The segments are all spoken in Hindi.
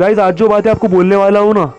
गाइज आज जो बातें आपको बोलने वाला हूँ ना,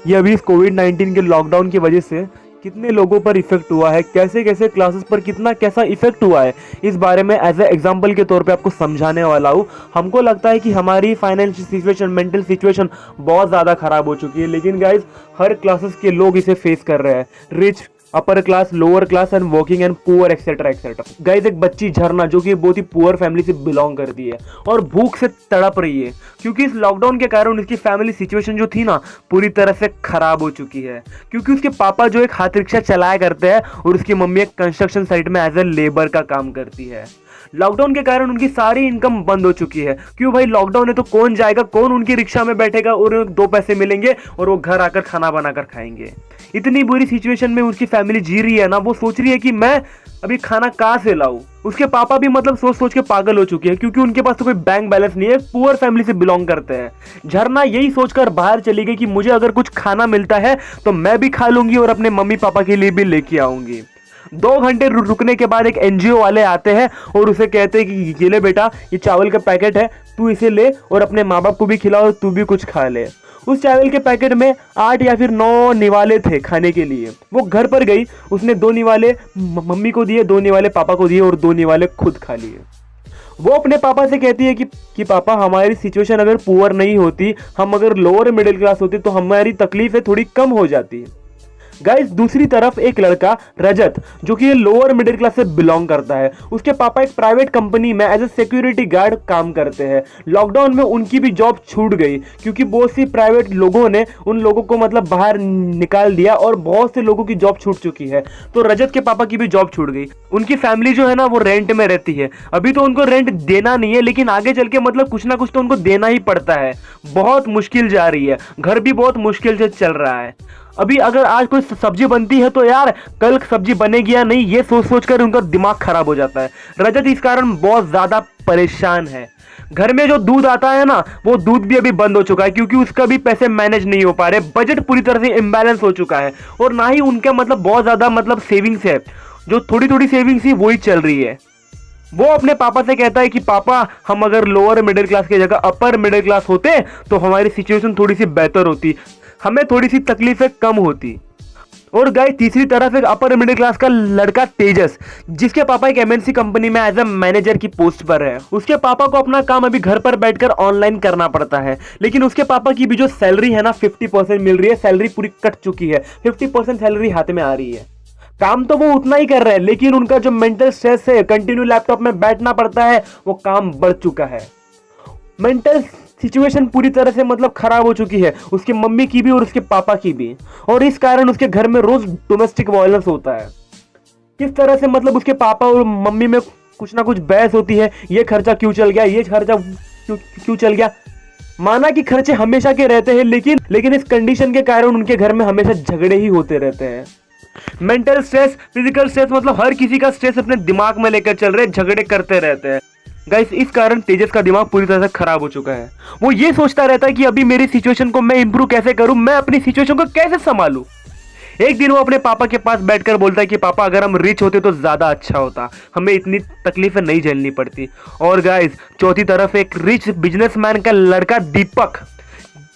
ये अभी इस कोविड-19 के लॉकडाउन की वजह से कितने लोगों पर इफेक्ट हुआ है, कैसे कैसे क्लासेस पर कितना कैसा इफेक्ट हुआ है, इस बारे में एज ए एग्जांपल के तौर पे आपको समझाने वाला हूँ। हमको लगता है कि हमारी फाइनेंशियल सिचुएशन, मेंटल सिचुएशन बहुत ज़्यादा ख़राब हो चुकी है, लेकिन गाइज हर क्लासेस के लोग इसे फेस कर रहे हैं। Rich, upper class, lower class and working and poor etcetera etcetera. Guys एक बच्ची झरना जो कि बहुत ही पुअर फैमिली से बिलोंग करती है और भूख से तड़प रही है, क्योंकि इस लॉकडाउन के कारण उसकी फैमिली सिचुएशन जो थी ना पूरी तरह से खराब हो चुकी है। क्योंकि उसके पापा जो एक हाथ रिक्शा चलाया करते हैं और उसकी मम्मी एक कंस्ट्रक्शन साइट में एज ए लेबर का काम करती है। लॉकडाउन के कारण उनकी सारी इनकम बंद हो चुकी है। क्यों भाई, लॉकडाउन है तो कौन जाएगा, कौन उनकी रिक्शा में बैठेगा और 2 पैसे मिलेंगे और वो घर आकर खाना बनाकर खाएंगे। इतनी बुरी सिचुएशन में उसकी फैमिली जी रही है ना, वो सोच रही है कि मैं अभी खाना कहाँ से लाऊं। उसके पापा भी मतलब सोच सोच के पागल हो चुके हैं, क्योंकि उनके पास तो कोई बैंक बैलेंस नहीं है, पुअर फैमिली से बिलोंग करते हैं। झरना यही सोचकर बाहर चली गई कि मुझे अगर कुछ खाना मिलता है तो मैं भी खा लूंगी और अपने मम्मी पापा के लिए भी लेके आऊंगी। 2 घंटे रुकने के बाद एक एनजीओ वाले आते हैं और उसे कहते हैं कि ये ले बेटा, ये चावल का पैकेट है, तू इसे ले और अपने माँ बाप को भी खिला और तू भी कुछ खा ले। उस चावल के पैकेट में 8 या फिर 9 निवाले थे खाने के लिए। वो घर पर गई, उसने 2 निवाले मम्मी को दिए, 2 निवाले पापा को दिए और 2 निवाले खुद खा लिए। वो अपने पापा से कहती है कि पापा, हमारी सिचुएशन अगर पुअर नहीं होती, हम अगर लोअर मिडिल क्लास होते तो हमारी तकलीफें थोड़ी कम हो जाती। गाइस दूसरी तरफ एक लड़का रजत, जो कि लोअर मिडिल क्लास से बिलोंग करता है, उसके पापा एक प्राइवेट कंपनी में एज ए सिक्योरिटी गार्ड काम करते हैं। लॉकडाउन में उनकी भी जॉब छूट गई, क्योंकि बहुत सी प्राइवेट लोगों ने उन लोगों को मतलब बाहर निकाल दिया और बहुत से लोगों की जॉब छूट चुकी है। तो रजत के पापा की भी जॉब छूट गई। उनकी फैमिली जो है ना वो रेंट में रहती है। अभी तो उनको रेंट देना नहीं है, लेकिन आगे चल के मतलब कुछ ना कुछ तो उनको देना ही पड़ता है। बहुत मुश्किल जा रही है, घर भी बहुत मुश्किल से चल रहा है। अभी अगर आज कोई सब्जी बनती है तो यार कल सब्जी बनेगी या नहीं, ये सोच सोच कर उनका दिमाग खराब हो जाता है। रजत इस कारण बहुत ज्यादा परेशान है। घर में जो दूध आता है ना, वो दूध भी अभी बंद हो चुका है, क्योंकि उसका भी पैसे मैनेज नहीं हो पा रहे। बजट पूरी तरह से इम्बैलेंस हो चुका है और ना ही उनके मतलब बहुत ज्यादा मतलब सेविंग्स है। जो थोड़ी थोड़ी सेविंग्स ही वही चल रही है। वो अपने पापा से कहता है कि पापा, हम अगर लोअर मिडिल क्लास की जगह अपर मिडिल क्लास होते तो हमारी सिचुएशन थोड़ी सी बेहतर होती, हमें थोड़ी सी तकलीफें कम होती। और गाइस तीसरी तरफ एक अपर मिडिल क्लास का लड़का तेजस, जिसके पापा एक एमएनसी कंपनी में एज ए मैनेजर की पोस्ट पर है। उसके पापा को अपना काम अभी घर पर बैठकर ऑनलाइन करना पड़ता है, लेकिन उसके पापा की भी जो सैलरी है ना 50% मिल रही है। सैलरी पूरी कट चुकी है, 50% सैलरी हाथ में आ रही है। काम तो वो उतना ही कर रहे हैं, लेकिन उनका जो मेंटल स्ट्रेस है, कंटिन्यू लैपटॉप में बैठना पड़ता है, वो काम बढ़ चुका है। मेंटल सिचुएशन पूरी तरह से मतलब खराब हो चुकी है, उसकी मम्मी की भी और उसके पापा की भी। और इस कारण उसके घर में रोज डोमेस्टिक वायलेंस होता है। किस तरह से मतलब उसके पापा और मम्मी में कुछ ना कुछ बहस होती है, ये खर्चा क्यों चल गया, ये खर्चा क्यों चल गया। माना कि खर्चे हमेशा के रहते हैं, लेकिन इस कंडीशन के कारण उनके घर में हमेशा झगड़े ही होते रहते हैं। मेंटल स्ट्रेस, फिजिकल स्ट्रेस, मतलब हर किसी का स्ट्रेस अपने दिमाग में लेकर चल रहे, झगड़े करते रहते हैं। गाइस इस कारण तेजस का दिमाग पूरी तरह से खराब हो चुका है। वो ये सोचता रहता है कि अभी मेरी सिचुएशन को मैं इंप्रूव कैसे करूं, मैं अपनी सिचुएशन को कैसे संभालूं। एक दिन वो अपने पापा के पास बैठकर बोलता है कि पापा, अगर हम रिच होते तो ज्यादा अच्छा होता, हमें इतनी तकलीफें नहीं झेलनी पड़ती। और गाइस चौथी तरफ एक रिच बिजनेसमैन का लड़का दीपक,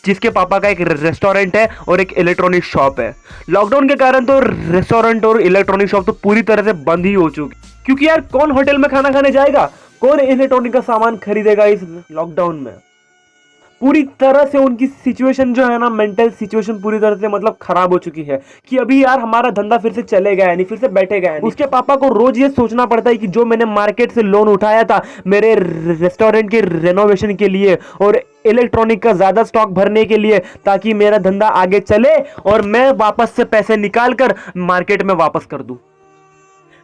जिसके पापा का एक रेस्टोरेंट है और एक इलेक्ट्रॉनिक शॉप है। लॉकडाउन के कारण तो रेस्टोरेंट और इलेक्ट्रॉनिक शॉप तो पूरी तरह से बंद ही हो चुकी, क्योंकि यार कौन होटल में खाना खाने जाएगा, कौन इलेक्ट्रॉनिक का सामान खरीदेगा इस लॉकडाउन में। पूरी तरह से उनकी सिचुएशन जो है ना, मेंटल सिचुएशन पूरी तरह से मतलब खराब हो चुकी है कि अभी यार हमारा धंधा फिर से चलेगा या नहीं, फिर से बैठेगा या नहीं। उसके पापा को रोज ये सोचना पड़ता है कि जो मैंने मार्केट से लोन उठाया था मेरे रेस्टोरेंट के रेनोवेशन के लिए और इलेक्ट्रॉनिक का ज्यादा स्टॉक भरने के लिए, ताकि मेरा धंधा आगे चले और मैं वापस से पैसे निकाल कर मार्केट में वापस कर दूं,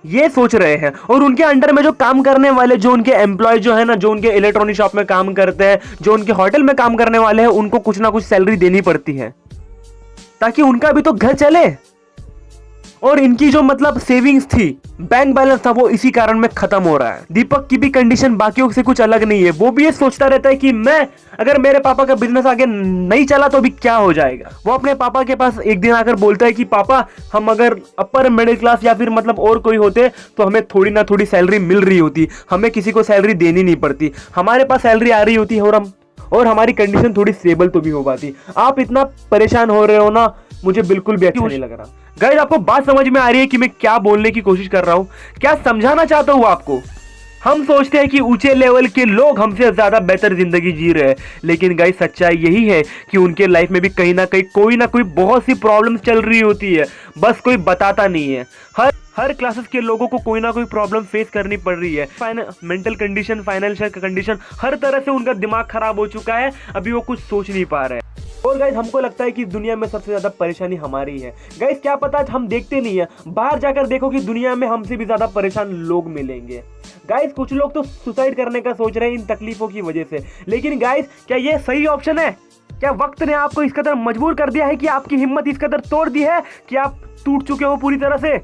ये सोच रहे हैं। और उनके अंडर में जो काम करने वाले, जो उनके एम्प्लॉय जो है ना, जो उनके इलेक्ट्रॉनिक शॉप में काम करते हैं, जो उनके होटल में काम करने वाले हैं, उनको कुछ ना कुछ सैलरी देनी पड़ती है, ताकि उनका भी तो घर चले। और इनकी जो मतलब सेविंग्स थी, बैंक बैलेंस था, वो इसी कारण में खत्म हो रहा है। दीपक की भी कंडीशन बाकियों से कुछ अलग नहीं है। वो भी ये सोचता रहता है कि मैं अगर मेरे पापा का बिजनेस आगे नहीं चला तो अभी क्या हो जाएगा। वो अपने पापा के पास एक दिन आकर बोलता है कि पापा, हम अगर अपर मिडिल क्लास या फिर मतलब और कोई होते तो हमें थोड़ी ना थोड़ी सैलरी मिल रही होती, हमें किसी को सैलरी देनी नहीं पड़ती, हमारे पास सैलरी आ रही होती है और हमारी कंडीशन थोड़ी स्टेबल तो भी हो पाती। आप इतना परेशान हो रहे हो ना, मुझे बिल्कुल भी अच्छा नहीं लग रहा। गाइस, आपको बात समझ में आ रही है कि मैं क्या बोलने की कोशिश कर रहा हूं, क्या समझाना चाहता हूं आपको? हम सोचते हैं कि ऊंचे लेवल के लोग हमसे ज्यादा बेहतर जिंदगी जी रहे हैं, लेकिन गाइस सच्चाई यही है कि उनके लाइफ में भी कहीं ना कोई बहुत सी प्रॉब्लम्स चल रही होती है, बस कोई बताता नहीं है। हर क्लासेस के लोगों को कोई ना कोई प्रॉब्लम फेस करनी पड़ रही है। मेंटल कंडीशन, फाइनेंशियल कंडीशन, हर तरह से उनका दिमाग खराब हो चुका है, अभी वो कुछ सोच नहीं पा रहे हैं। और गाइस, हमको लगता है कि दुनिया में सबसे ज्यादा परेशानी हमारी है। गाइस, क्या पता हम देखते नहीं है, बाहर जाकर देखो कि दुनिया में हमसे भी ज्यादा परेशान लोग मिलेंगे। गाइस, कुछ लोग तो सुसाइड करने का सोच रहे हैं इन तकलीफों की वजह से, लेकिन गाइस क्या ये सही ऑप्शन है? क्या वक्त ने आपको इस कदर मजबूर कर दिया है कि आपकी हिम्मत इस कदर तोड़ दी है कि आप टूट चुके हो पूरी तरह से?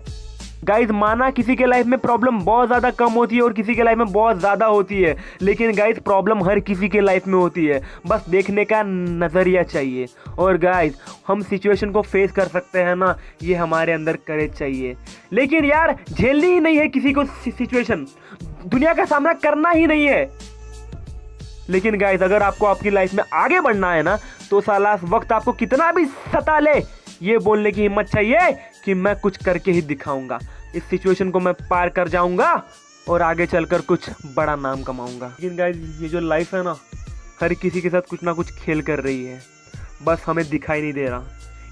गाइज, माना किसी के लाइफ में प्रॉब्लम बहुत ज़्यादा कम होती है और किसी के लाइफ में बहुत ज़्यादा होती है, लेकिन गाइज प्रॉब्लम हर किसी के लाइफ में होती है, बस देखने का नज़रिया चाहिए। और गाइज, हम सिचुएशन को फेस कर सकते हैं ना, ये हमारे अंदर करेज चाहिए। लेकिन यार, झेलनी ही नहीं है किसी को सिचुएशन, दुनिया का सामना करना ही नहीं है। लेकिन गाइज, अगर आपको आपकी लाइफ में आगे बढ़ना है ना, तो साला वक्त आपको कितना भी सता ले, ये बोलने की हिम्मत चाहिए कि मैं कुछ करके ही दिखाऊंगा, इस सिचुएशन को मैं पार कर जाऊंगा और आगे चलकर कुछ बड़ा नाम कमाऊंगा। लेकिन गाइस, ये जो लाइफ है ना, हर किसी के साथ कुछ ना कुछ खेल कर रही है, बस हमें दिखाई नहीं दे रहा।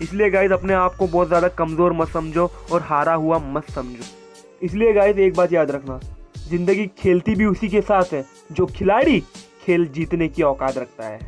इसलिए गाइस, अपने आप को बहुत ज़्यादा कमज़ोर मत समझो और हारा हुआ मत समझो। इसलिए गाइस, एक बात याद रखना, ज़िंदगी खेलती भी उसी के साथ है जो खिलाड़ी खेल जीतने की औकात रखता है।